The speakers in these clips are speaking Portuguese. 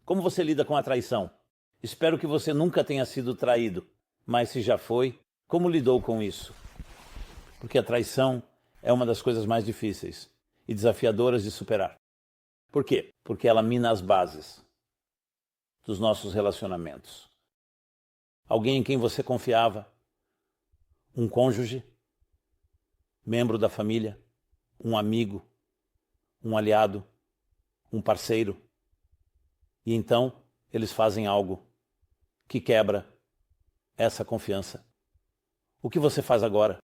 Como você lida com a traição? Espero que você nunca tenha sido traído, mas se já foi, como lidou com isso? Porque a traição é uma das coisas mais difíceis e desafiadoras de superar. Por quê? Porque ela mina as bases dos nossos relacionamentos. Alguém em quem você confiava, um cônjuge, membro da família, um amigo, um aliado, um parceiro. E então eles fazem algo que quebra essa confiança. O que você faz agora?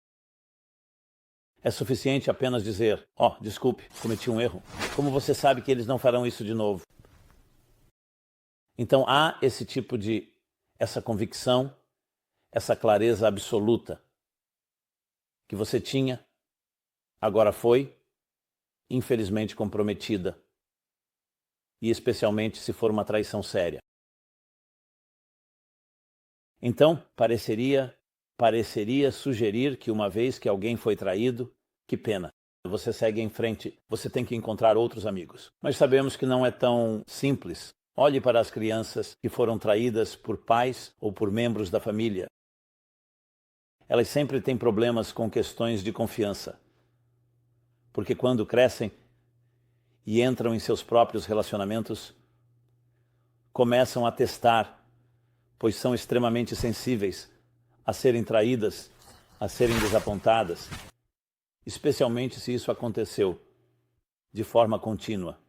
É suficiente apenas dizer, desculpe, cometi um erro. Como você sabe que eles não farão isso de novo? Então há essa convicção, essa clareza absoluta que você tinha, agora foi, infelizmente, comprometida. E especialmente se for uma traição séria. Então, pareceria sugerir que uma vez que alguém foi traído, que pena, você segue em frente, você tem que encontrar outros amigos. Mas sabemos que não é tão simples. Olhe para as crianças que foram traídas por pais ou por membros da família. Elas sempre têm problemas com questões de confiança. Porque quando crescem e entram em seus próprios relacionamentos, começam a testar, pois são extremamente sensíveis a serem traídas, a serem desapontadas, especialmente se isso aconteceu de forma contínua.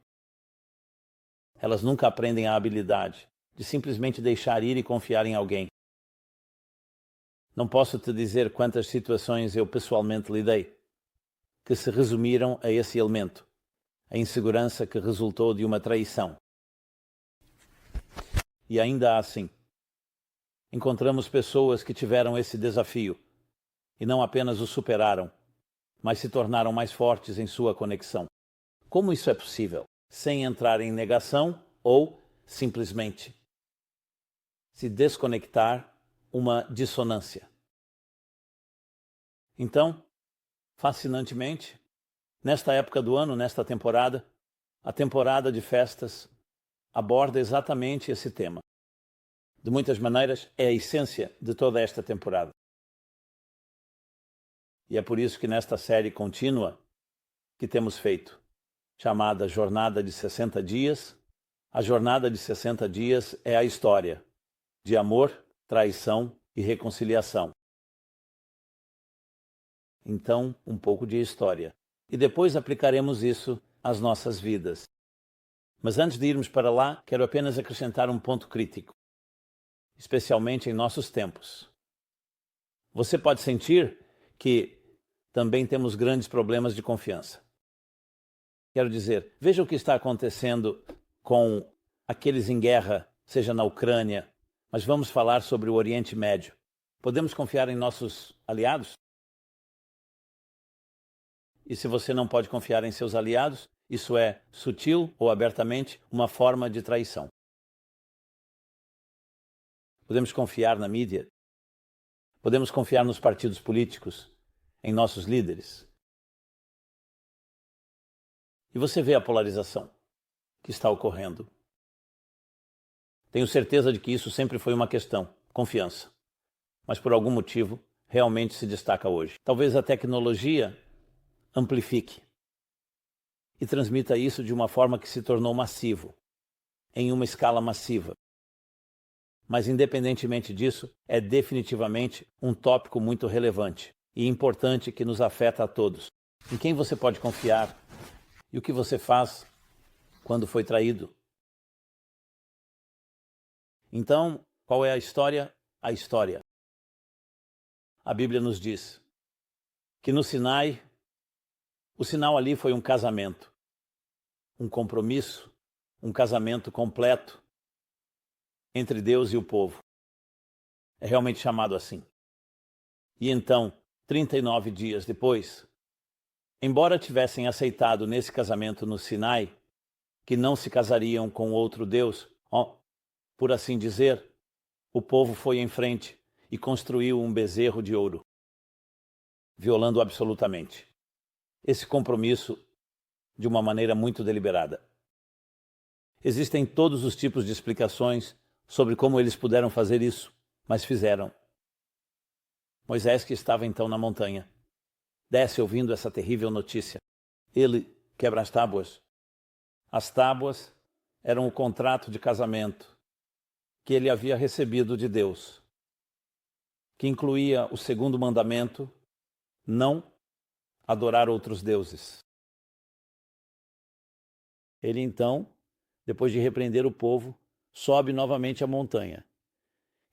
Elas nunca aprendem a habilidade de simplesmente deixar ir e confiar em alguém. Não posso te dizer quantas situações eu pessoalmente lidei, que se resumiram a esse elemento, a insegurança que resultou de uma traição. E ainda assim, encontramos pessoas que tiveram esse desafio e não apenas o superaram, mas se tornaram mais fortes em sua conexão. Como isso é possível? Sem entrar em negação ou, simplesmente, se desconectar, uma dissonância. Então, fascinantemente, nesta época do ano, nesta temporada, a temporada de festas aborda exatamente esse tema. De muitas maneiras, é a essência de toda esta temporada. E é por isso que nesta série contínua que temos feito, chamada Jornada de 60 Dias, a jornada de 60 dias é a história de amor, traição e reconciliação. Então, um pouco de história. E depois aplicaremos isso às nossas vidas. Mas antes de irmos para lá, quero apenas acrescentar um ponto crítico, especialmente em nossos tempos. Você pode sentir que também temos grandes problemas de confiança. Quero dizer, veja o que está acontecendo com aqueles em guerra, seja na Ucrânia, mas vamos falar sobre o Oriente Médio. Podemos confiar em nossos aliados? E se você não pode confiar em seus aliados, isso é sutil ou abertamente uma forma de traição. Podemos confiar na mídia? Podemos confiar nos partidos políticos, em nossos líderes? E você vê a polarização que está ocorrendo. Tenho certeza de que isso sempre foi uma questão, confiança. Mas por algum motivo, realmente se destaca hoje. Talvez a tecnologia amplifique e transmita isso de uma forma que se tornou massivo, em uma escala massiva. Mas independentemente disso, é definitivamente um tópico muito relevante e importante que nos afeta a todos. Em quem você pode confiar e o que você faz quando foi traído? Então, qual é a história? A história. A Bíblia nos diz que no Sinai, o sinal ali foi um casamento, um compromisso, um casamento completo entre Deus e o povo. É realmente chamado assim. E então, 39 dias depois, embora tivessem aceitado nesse casamento no Sinai, que não se casariam com outro Deus, por assim dizer, o povo foi em frente e construiu um bezerro de ouro, violando absolutamente esse compromisso de uma maneira muito deliberada. Existem todos os tipos de explicações sobre como eles puderam fazer isso, mas fizeram. Moisés, que estava então na montanha, desce ouvindo essa terrível notícia. Ele quebra as tábuas. As tábuas eram o contrato de casamento que ele havia recebido de Deus, que incluía o segundo mandamento, não adorar outros deuses. Ele então, depois de repreender o povo, sobe novamente a montanha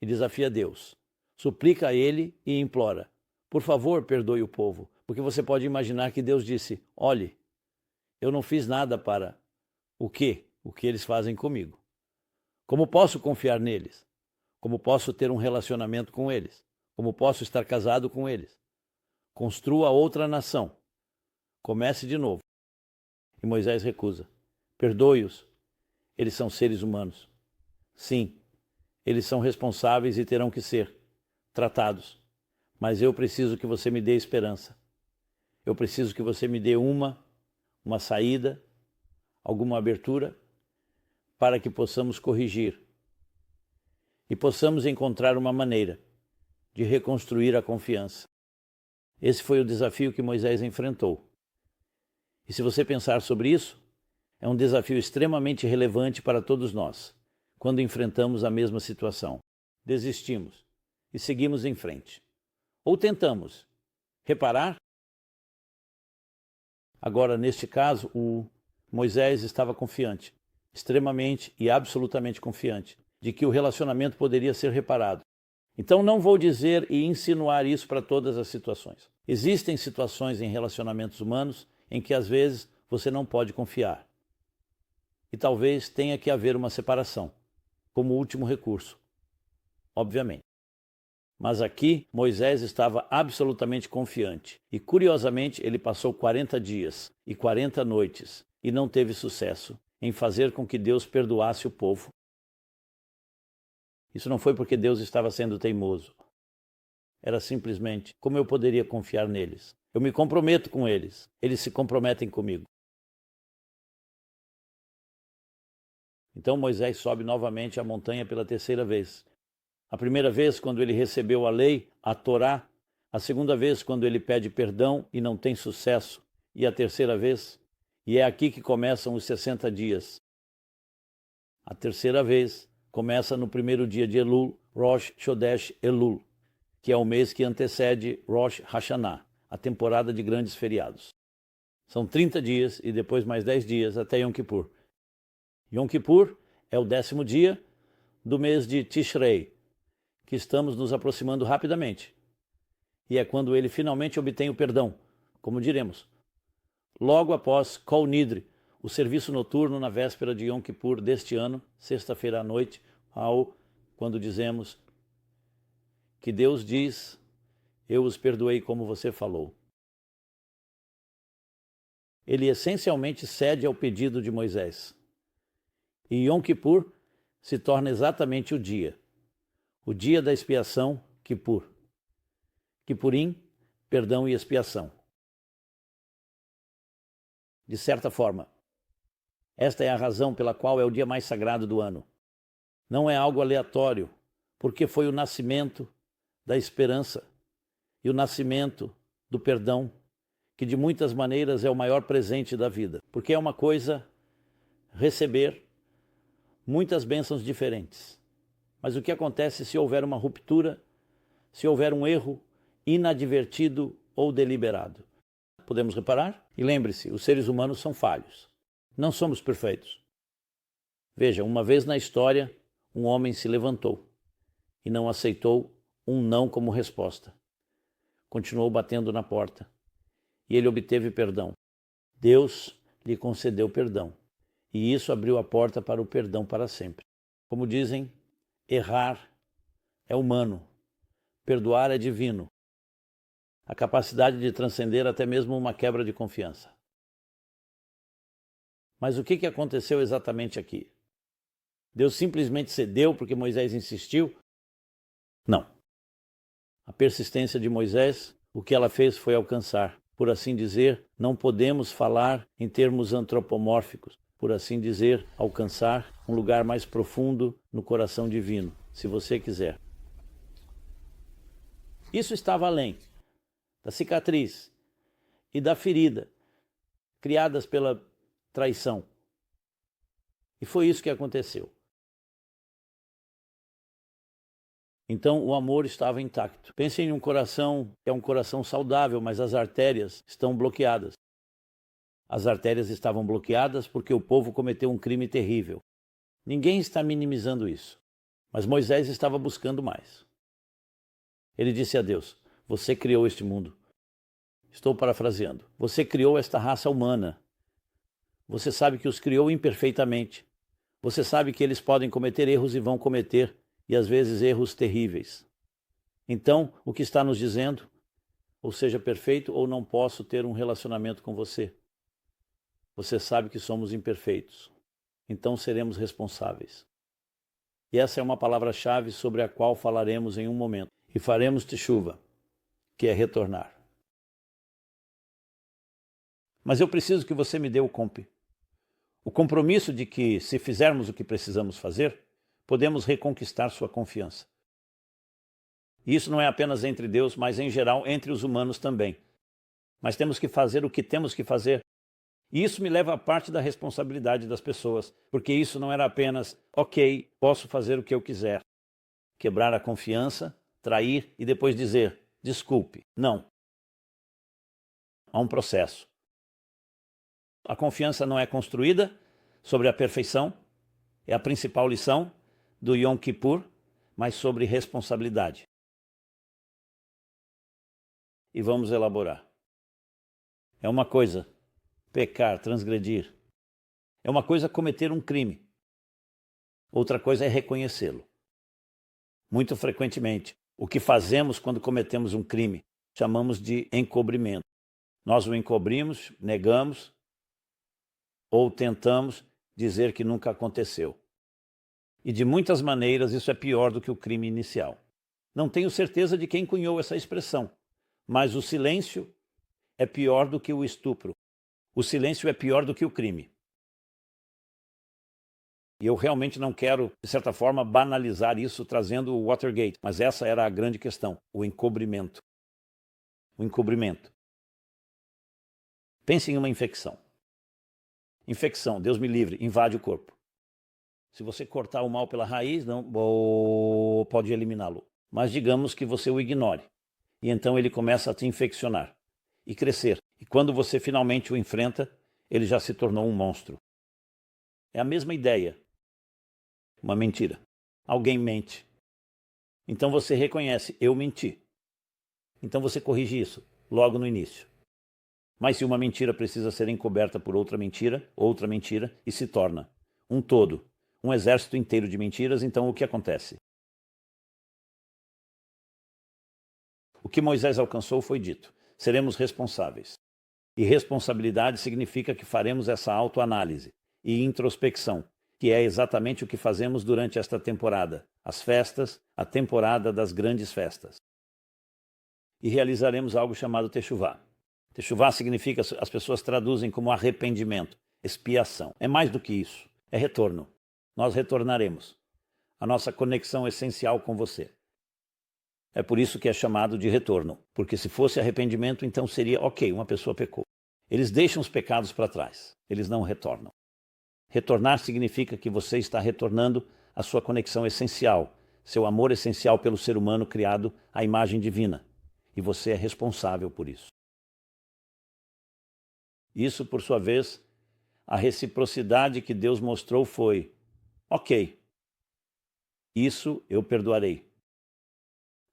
e desafia Deus. Suplica a ele e implora: por favor, perdoe o povo, porque você pode imaginar que Deus disse: olhe, eu não fiz nada para o que eles fazem comigo. Como posso confiar neles? Como posso ter um relacionamento com eles? Como posso estar casado com eles? Construa outra nação. Comece de novo. E Moisés recusa. Perdoe-os. Eles são seres humanos. Sim, eles são responsáveis e terão que ser tratados. Mas eu preciso que você me dê esperança. Eu preciso que você me dê uma saída, alguma abertura, para que possamos corrigir e possamos encontrar uma maneira de reconstruir a confiança. Esse foi o desafio que Moisés enfrentou. E se você pensar sobre isso, é um desafio extremamente relevante para todos nós, quando enfrentamos a mesma situação. Desistimos e seguimos em frente. Ou tentamos reparar. Agora, neste caso, o Moisés estava confiante, extremamente e absolutamente confiante, de que o relacionamento poderia ser reparado. Então não vou dizer e insinuar isso para todas as situações. Existem situações em relacionamentos humanos em que às vezes você não pode confiar. E talvez tenha que haver uma separação, como último recurso, obviamente. Mas aqui Moisés estava absolutamente confiante. E curiosamente ele passou 40 dias e 40 noites e não teve sucesso em fazer com que Deus perdoasse o povo. Isso não foi porque Deus estava sendo teimoso. Era simplesmente como eu poderia confiar neles. Eu me comprometo com eles. Eles se comprometem comigo. Então Moisés sobe novamente a montanha pela terceira vez. A primeira vez quando ele recebeu a lei, a Torá. A segunda vez quando ele pede perdão e não tem sucesso. E a terceira vez, e é aqui que começam os 60 dias. A terceira vez começa no primeiro dia de Elul, Rosh Chodesh Elul, que é o mês que antecede Rosh Hashanah, a temporada de grandes feriados. São 30 dias e depois mais 10 dias até Yom Kippur. Yom Kippur é o 10º dia do mês de Tishrei, que estamos nos aproximando rapidamente. E é quando ele finalmente obtém o perdão, como diremos. Logo após Kol Nidre, o serviço noturno na véspera de Yom Kippur deste ano, sexta-feira à noite, quando dizemos que Deus diz: eu os perdoei como você falou. Ele essencialmente cede ao pedido de Moisés. E Yom Kippur se torna exatamente o dia da expiação, Kippur. Kippurim, perdão e expiação. De certa forma, esta é a razão pela qual é o dia mais sagrado do ano. Não é algo aleatório, porque foi o nascimento da esperança e o nascimento do perdão, que de muitas maneiras é o maior presente da vida. Porque é uma coisa receber muitas bênçãos diferentes. Mas o que acontece se houver uma ruptura, se houver um erro inadvertido ou deliberado? Podemos reparar? E lembre-se, os seres humanos são falhos. Não somos perfeitos. Veja, uma vez na história, um homem se levantou e não aceitou um não como resposta. Continuou batendo na porta e ele obteve perdão. Deus lhe concedeu perdão e isso abriu a porta para o perdão para sempre. Como dizem, errar é humano, perdoar é divino. A capacidade de transcender até mesmo uma quebra de confiança. Mas o que aconteceu exatamente aqui? Deus simplesmente cedeu porque Moisés insistiu? Não. A persistência de Moisés, o que ela fez foi alcançar. Por assim dizer, não podemos falar em termos antropomórficos, por assim dizer, alcançar um lugar mais profundo no coração divino, se você quiser. Isso estava além da cicatriz e da ferida criadas pela traição. E foi isso que aconteceu. Então o amor estava intacto. Pense em um coração que é um coração saudável, mas as artérias estão bloqueadas. As artérias estavam bloqueadas porque o povo cometeu um crime terrível. Ninguém está minimizando isso. Mas Moisés estava buscando mais. Ele disse a Deus: você criou este mundo. Estou parafraseando. Você criou esta raça humana. Você sabe que os criou imperfeitamente. Você sabe que eles podem cometer erros e vão cometer, e às vezes erros terríveis. Então, o que está nos dizendo? Ou seja perfeito ou não posso ter um relacionamento com você. Você sabe que somos imperfeitos. Então seremos responsáveis. E essa é uma palavra-chave sobre a qual falaremos em um momento. E faremos teshuva, que é retornar. Mas eu preciso que você me dê o compromisso de que, se fizermos o que precisamos fazer, podemos reconquistar sua confiança. E isso não é apenas entre Deus, mas em geral entre os humanos também. Mas temos que fazer o que temos que fazer. E isso me leva à parte da responsabilidade das pessoas, porque isso não era apenas, ok, posso fazer o que eu quiser. Quebrar a confiança, trair e depois dizer, desculpe. Não. Há um processo. A confiança não é construída sobre a perfeição, é a principal lição do Yom Kippur, mas sobre responsabilidade. E vamos elaborar. É uma coisa pecar, transgredir. É uma coisa cometer um crime. Outra coisa é reconhecê-lo. Muito frequentemente, o que fazemos quando cometemos um crime chamamos de encobrimento. Nós o encobrimos, negamos ou tentamos dizer que nunca aconteceu. E de muitas maneiras isso é pior do que o crime inicial. Não tenho certeza de quem cunhou essa expressão, mas o silêncio é pior do que o estupro. O silêncio é pior do que o crime. E eu realmente não quero, de certa forma, banalizar isso trazendo o Watergate, mas essa era a grande questão, o encobrimento. O encobrimento. Pense em uma infecção. Infecção, Deus me livre, invade o corpo. Se você cortar o mal pela raiz, não pode eliminá-lo. Mas digamos que você o ignore. E então ele começa a te infeccionar e crescer. E quando você finalmente o enfrenta, ele já se tornou um monstro. É a mesma ideia. Uma mentira. Alguém mente. Então você reconhece, eu menti. Então você corrige isso logo no início. Mas se uma mentira precisa ser encoberta por outra mentira e se torna um todo, um exército inteiro de mentiras, então o que acontece? O que Moisés alcançou foi dito: seremos responsáveis. E responsabilidade significa que faremos essa autoanálise e introspecção, que é exatamente o que fazemos durante esta temporada, as festas, a temporada das grandes festas. E realizaremos algo chamado Teshuvá. Teshuvá significa, as pessoas traduzem como arrependimento, expiação. É mais do que isso, é retorno. Nós retornaremos. A nossa conexão essencial com você. É por isso que é chamado de retorno, porque se fosse arrependimento, então seria, ok, uma pessoa pecou. Eles deixam os pecados para trás, eles não retornam. Retornar significa que você está retornando à sua conexão essencial, seu amor essencial pelo ser humano criado à imagem divina, e você é responsável por isso. Isso, por sua vez, a reciprocidade que Deus mostrou foi, ok, isso eu perdoarei.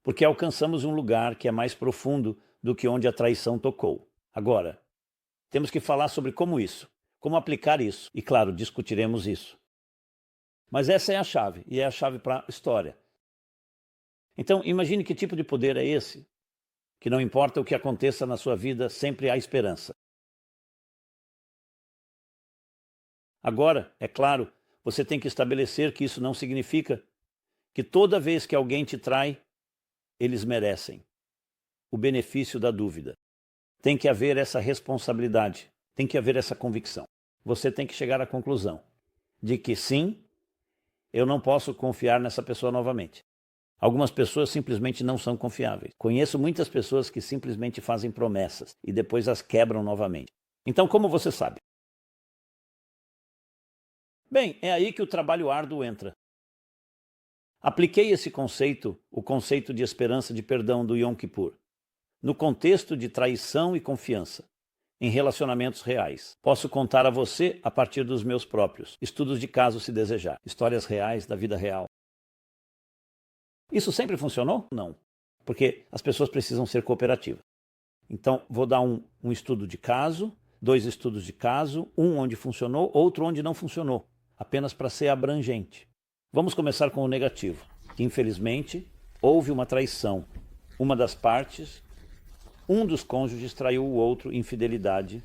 Porque alcançamos um lugar que é mais profundo do que onde a traição tocou. Agora, temos que falar sobre como aplicar isso. E claro, discutiremos isso. Mas essa é a chave, e é a chave para a história. Então, imagine que tipo de poder é esse, que não importa o que aconteça na sua vida, sempre há esperança. Agora, é claro, você tem que estabelecer que isso não significa que toda vez que alguém te trai, eles merecem o benefício da dúvida. Tem que haver essa responsabilidade, tem que haver essa convicção. você tem que chegar à conclusão de que sim, eu não posso confiar nessa pessoa novamente. Algumas pessoas simplesmente não são confiáveis. Conheço muitas pessoas que simplesmente fazem promessas e depois as quebram novamente. Então, como você sabe? Bem, é aí que o trabalho árduo entra. Apliquei esse conceito, o conceito de esperança de perdão do Yom Kippur, no contexto de traição e confiança, em relacionamentos reais. Posso contar a você a partir dos meus próprios estudos de caso, se desejar, histórias reais da vida real. Isso sempre funcionou? Não, porque as pessoas precisam ser cooperativas. Então, vou dar um estudo de caso, 2 estudos de caso, um onde funcionou, outro onde não funcionou, apenas para ser abrangente. Vamos começar com o negativo, que infelizmente houve uma traição. Uma das partes, um dos cônjuges traiu o outro, infidelidade,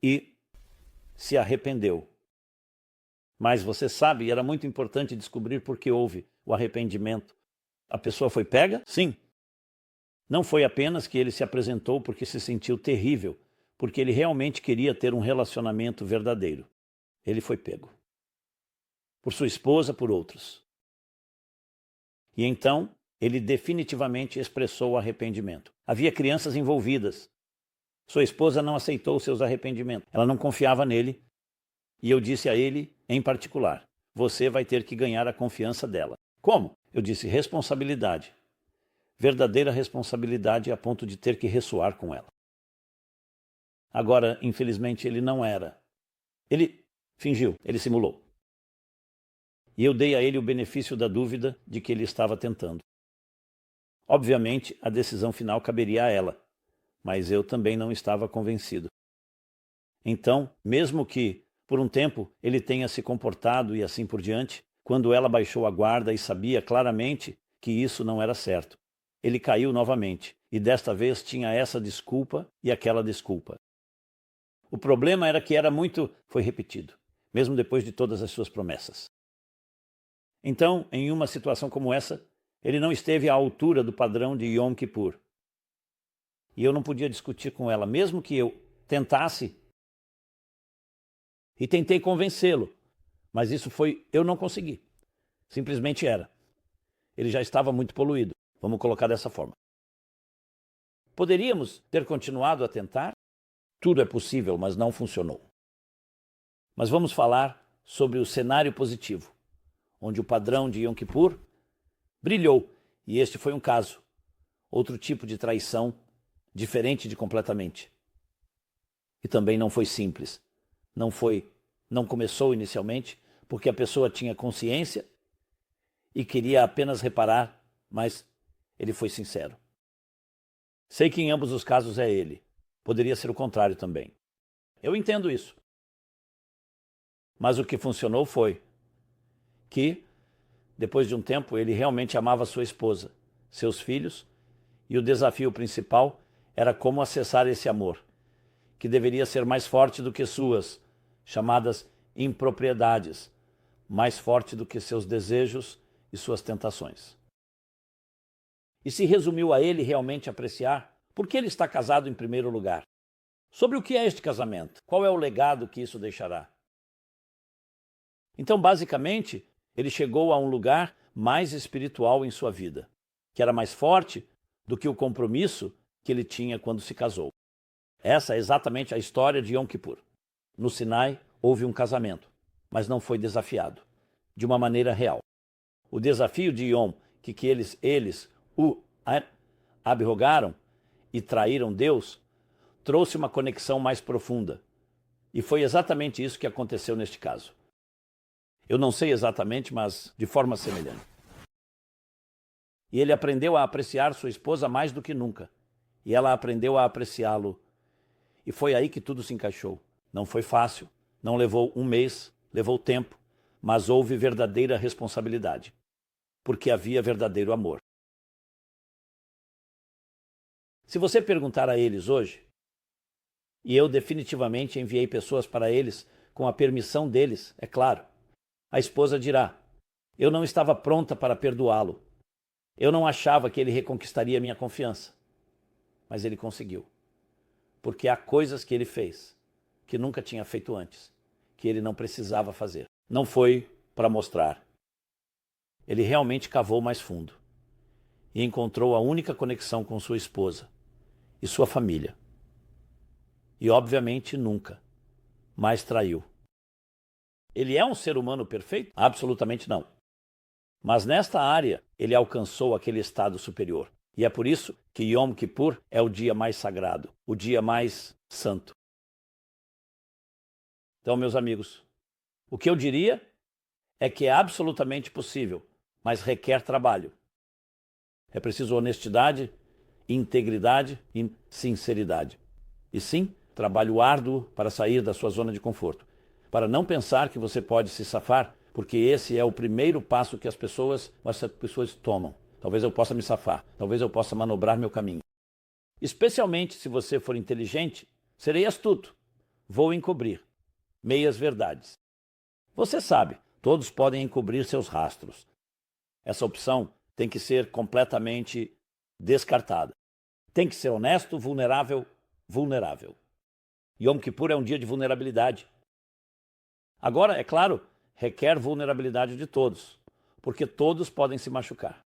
e se arrependeu. Mas você sabe, era muito importante descobrir por que houve o arrependimento. A pessoa foi pega? Sim. Não foi apenas que ele se apresentou porque se sentiu terrível, porque ele realmente queria ter um relacionamento verdadeiro. Ele foi pego. Por sua esposa, por outros. E então, ele definitivamente expressou o arrependimento. Havia crianças envolvidas. Sua esposa não aceitou seus arrependimentos. Ela não confiava nele. E eu disse a ele, em particular, você vai ter que ganhar a confiança dela. Como? Eu disse responsabilidade. Verdadeira responsabilidade a ponto de ter que ressoar com ela. Agora, infelizmente, ele não era. Ele fingiu, ele simulou. E eu dei a ele o benefício da dúvida de que ele estava tentando. Obviamente, a decisão final caberia a ela, mas eu também não estava convencido. Então, mesmo que, por um tempo, ele tenha se comportado e assim por diante, quando ela baixou a guarda e sabia claramente que isso não era certo, ele caiu novamente, e desta vez tinha essa desculpa e aquela desculpa. O problema era que foi repetido, mesmo depois de todas as suas promessas. Então, em uma situação como essa, ele não esteve à altura do padrão de Yom Kippur. E eu não podia discutir com ela, mesmo que eu tentasse. E tentei convencê-lo, mas eu não consegui. Simplesmente era. Ele já estava muito poluído, vamos colocar dessa forma. Poderíamos ter continuado a tentar? Tudo é possível, mas não funcionou. Mas vamos falar sobre o cenário positivo, onde o padrão de Yom Kippur brilhou, e este foi um caso. Outro tipo de traição, diferente de completamente. E também não foi simples. Não começou inicialmente, porque a pessoa tinha consciência e queria apenas reparar, mas ele foi sincero. Sei que em ambos os casos é ele. Poderia ser o contrário também. Eu entendo isso. Mas o que funcionou foi que, depois de um tempo, ele realmente amava sua esposa, seus filhos, e o desafio principal era como acessar esse amor, que deveria ser mais forte do que suas chamadas impropriedades, mais forte do que seus desejos e suas tentações. E se resumiu a ele realmente apreciar por que ele está casado em primeiro lugar. Sobre o que é este casamento? Qual é o legado que isso deixará? Então, basicamente, ele chegou a um lugar mais espiritual em sua vida, que era mais forte do que o compromisso que ele tinha quando se casou. Essa é exatamente a história de Yom Kippur. No Sinai houve um casamento, mas não foi desafiado, de uma maneira real. O desafio de Yom, que eles o abrogaram e traíram Deus, trouxe uma conexão mais profunda. E foi exatamente isso que aconteceu neste caso. Eu não sei exatamente, mas de forma semelhante. E ele aprendeu a apreciar sua esposa mais do que nunca. E ela aprendeu a apreciá-lo. E foi aí que tudo se encaixou. Não foi fácil, não levou um mês, levou tempo, mas houve verdadeira responsabilidade, porque havia verdadeiro amor. Se você perguntar a eles hoje, e eu definitivamente enviei pessoas para eles com a permissão deles, é claro, a esposa dirá: eu não estava pronta para perdoá-lo. Eu não achava que ele reconquistaria minha confiança. Mas ele conseguiu. Porque há coisas que ele fez que nunca tinha feito antes, que ele não precisava fazer. Não foi para mostrar. Ele realmente cavou mais fundo e encontrou a única conexão com sua esposa e sua família. E, obviamente, nunca mais traiu. Ele é um ser humano perfeito? Absolutamente não. Mas nesta área, ele alcançou aquele estado superior. E é por isso que Yom Kippur é o dia mais sagrado, o dia mais santo. Então, meus amigos, o que eu diria é que é absolutamente possível, mas requer trabalho. É preciso honestidade, integridade e sinceridade. E sim, trabalho árduo para sair da sua zona de conforto. Para não pensar que você pode se safar, porque esse é o primeiro passo que as pessoas tomam. Talvez eu possa me safar, talvez eu possa manobrar meu caminho. Especialmente se você for inteligente, serei astuto. Vou encobrir meias verdades. Você sabe, todos podem encobrir seus rastros. Essa opção tem que ser completamente descartada. Tem que ser honesto, vulnerável. Yom Kippur é um dia de vulnerabilidade. Agora, é claro, requer vulnerabilidade de todos, porque todos podem se machucar.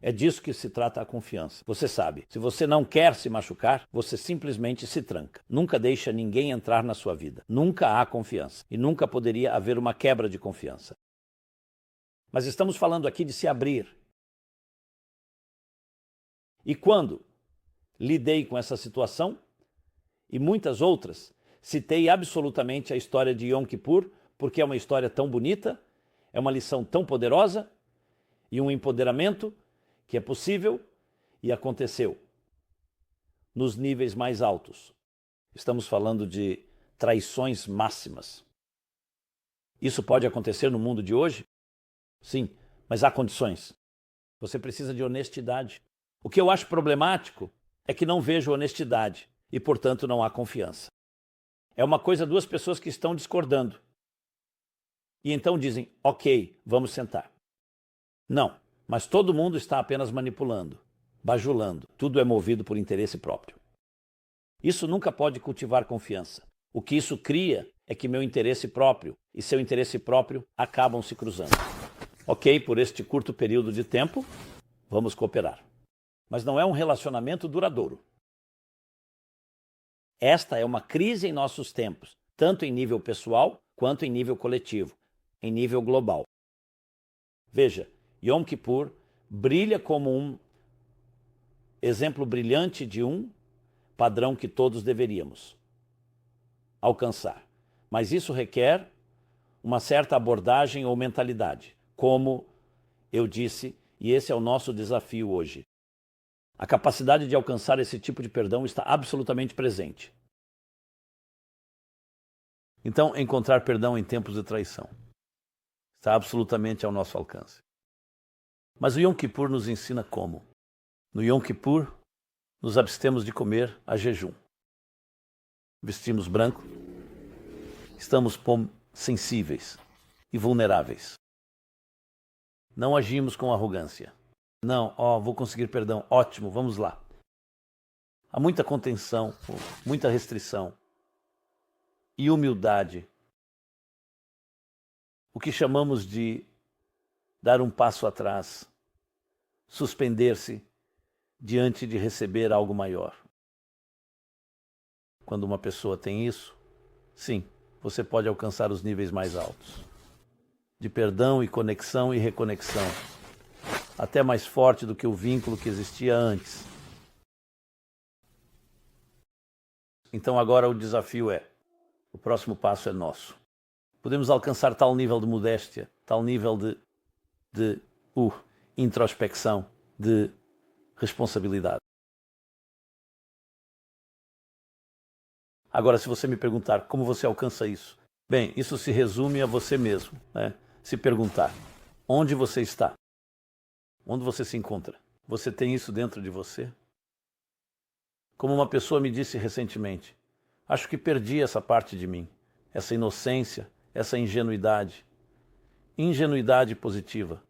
É disso que se trata a confiança. Você sabe, se você não quer se machucar, você simplesmente se tranca. Nunca deixa ninguém entrar na sua vida. Nunca há confiança. E nunca poderia haver uma quebra de confiança. Mas estamos falando aqui de se abrir. E quando lidei com essa situação e muitas outras, citei absolutamente a história de Yom Kippur, porque é uma história tão bonita, é uma lição tão poderosa e um empoderamento que é possível e aconteceu nos níveis mais altos. Estamos falando de traições máximas. Isso pode acontecer no mundo de hoje? Sim, mas há condições. Você precisa de honestidade. O que eu acho problemático é que não vejo honestidade e, portanto, não há confiança. É uma coisa, duas pessoas que estão discordando. E então dizem, ok, vamos sentar. Não, mas todo mundo está apenas manipulando, bajulando. Tudo é movido por interesse próprio. Isso nunca pode cultivar confiança. O que isso cria é que meu interesse próprio e seu interesse próprio acabam se cruzando. Ok, por este curto período de tempo, vamos cooperar. Mas não é um relacionamento duradouro. Esta é uma crise em nossos tempos, tanto em nível pessoal quanto em nível coletivo, em nível global. Veja, Yom Kippur brilha como um exemplo brilhante de um padrão que todos deveríamos alcançar. Mas isso requer uma certa abordagem ou mentalidade, como eu disse, e esse é o nosso desafio hoje. A capacidade de alcançar esse tipo de perdão está absolutamente presente. Então, encontrar perdão em tempos de traição está absolutamente ao nosso alcance. Mas o Yom Kippur nos ensina como. No Yom Kippur, nos abstemos de comer a jejum. Vestimos branco, estamos sensíveis e vulneráveis. Não agimos com arrogância. Não, vou conseguir perdão, ótimo, vamos lá. Há muita contenção, muita restrição e humildade. O que chamamos de dar um passo atrás, suspender-se diante de receber algo maior. Quando uma pessoa tem isso, sim, você pode alcançar os níveis mais altos. De perdão e conexão e reconexão. Até mais forte do que o vínculo que existia antes. Então agora o desafio o próximo passo é nosso. Podemos alcançar tal nível de modéstia, tal nível de introspecção, de responsabilidade. Agora, se você me perguntar como você alcança isso, bem, isso se resume a você mesmo, né? Se perguntar, onde você está? Onde você se encontra? Você tem isso dentro de você? Como uma pessoa me disse recentemente, acho que perdi essa parte de mim, essa inocência, essa ingenuidade. Ingenuidade positiva.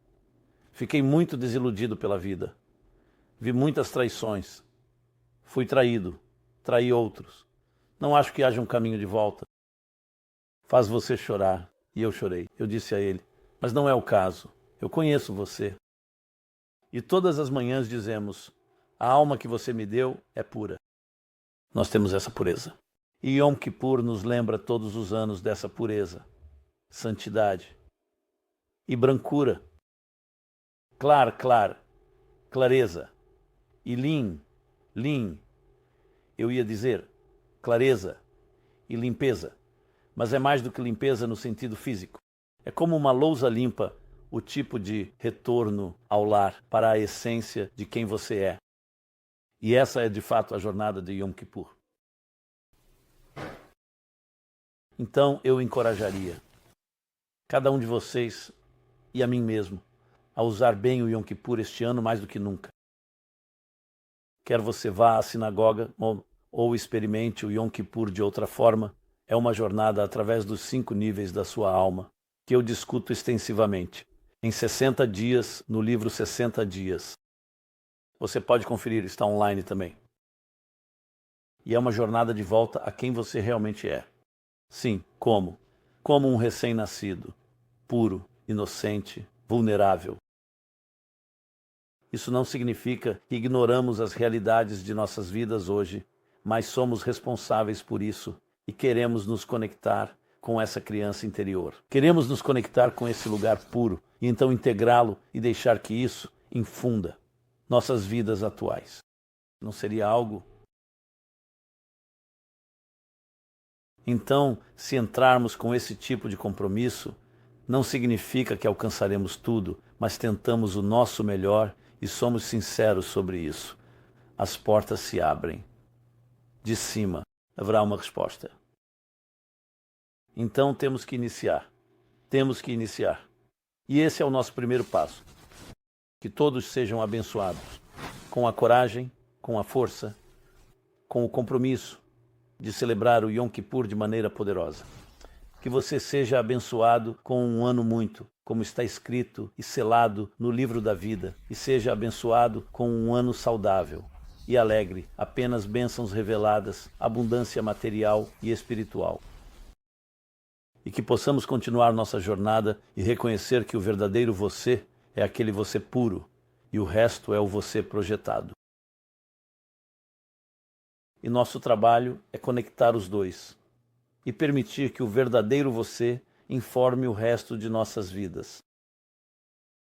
Fiquei muito desiludido pela vida. Vi muitas traições. Fui traído, traí outros. Não acho que haja um caminho de volta. Faz você chorar. E eu chorei. Eu disse a ele, mas não é o caso. Eu conheço você. E todas as manhãs dizemos, a alma que você me deu é pura. Nós temos essa pureza. E Yom Kippur nos lembra todos os anos dessa pureza, santidade e brancura. Clareza. E lin, eu ia dizer clareza e limpeza. Mas é mais do que limpeza no sentido físico. É como uma lousa limpa, o tipo de retorno ao lar para a essência de quem você é. E essa é de fato a jornada de Yom Kippur. Então eu encorajaria cada um de vocês e a mim mesmo a usar bem o Yom Kippur este ano mais do que nunca. Quer você vá à sinagoga ou experimente o Yom Kippur de outra forma, é uma jornada através dos 5 níveis da sua alma, que eu discuto extensivamente, em 60 dias, no livro 60 Dias. Você pode conferir, está online também. E é uma jornada de volta a quem você realmente é. Sim, como? Como um recém-nascido, puro, inocente, vulnerável. Isso não significa que ignoramos as realidades de nossas vidas hoje, mas somos responsáveis por isso e queremos nos conectar com essa criança interior. Queremos nos conectar com esse lugar puro e então integrá-lo e deixar que isso infunda nossas vidas atuais. Não seria algo? Então, se entrarmos com esse tipo de compromisso, não significa que alcançaremos tudo, mas tentamos o nosso melhor e somos sinceros sobre isso. As portas se abrem. De cima haverá uma resposta. Então temos que iniciar. E esse é o nosso primeiro passo. Que todos sejam abençoados, com a coragem, com a força, com o compromisso de celebrar o Yom Kippur de maneira poderosa. Que você seja abençoado com um ano muito, como está escrito e selado no livro da vida, e seja abençoado com um ano saudável e alegre, apenas bênçãos reveladas, abundância material e espiritual. E que possamos continuar nossa jornada e reconhecer que o verdadeiro você é aquele você puro e o resto é o você projetado. E nosso trabalho é conectar os dois e permitir que o verdadeiro você informe o resto de nossas vidas.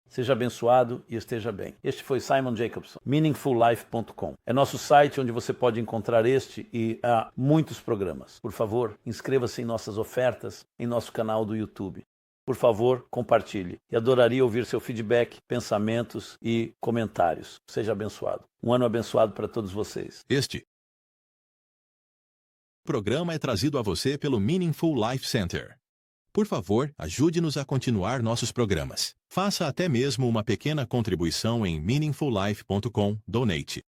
Seja abençoado e esteja bem. Este foi Simon Jacobson, meaningfullife.com. É nosso site onde você pode encontrar este e há muitos programas. Por favor, inscreva-se em nossas ofertas em nosso canal do YouTube. Por favor, compartilhe. E adoraria ouvir seu feedback, pensamentos e comentários. Seja abençoado. Um ano abençoado para todos vocês. Este programa é trazido a você pelo Meaningful Life Center. Por favor, ajude-nos a continuar nossos programas. Faça até mesmo uma pequena contribuição em meaningfullife.com/donate.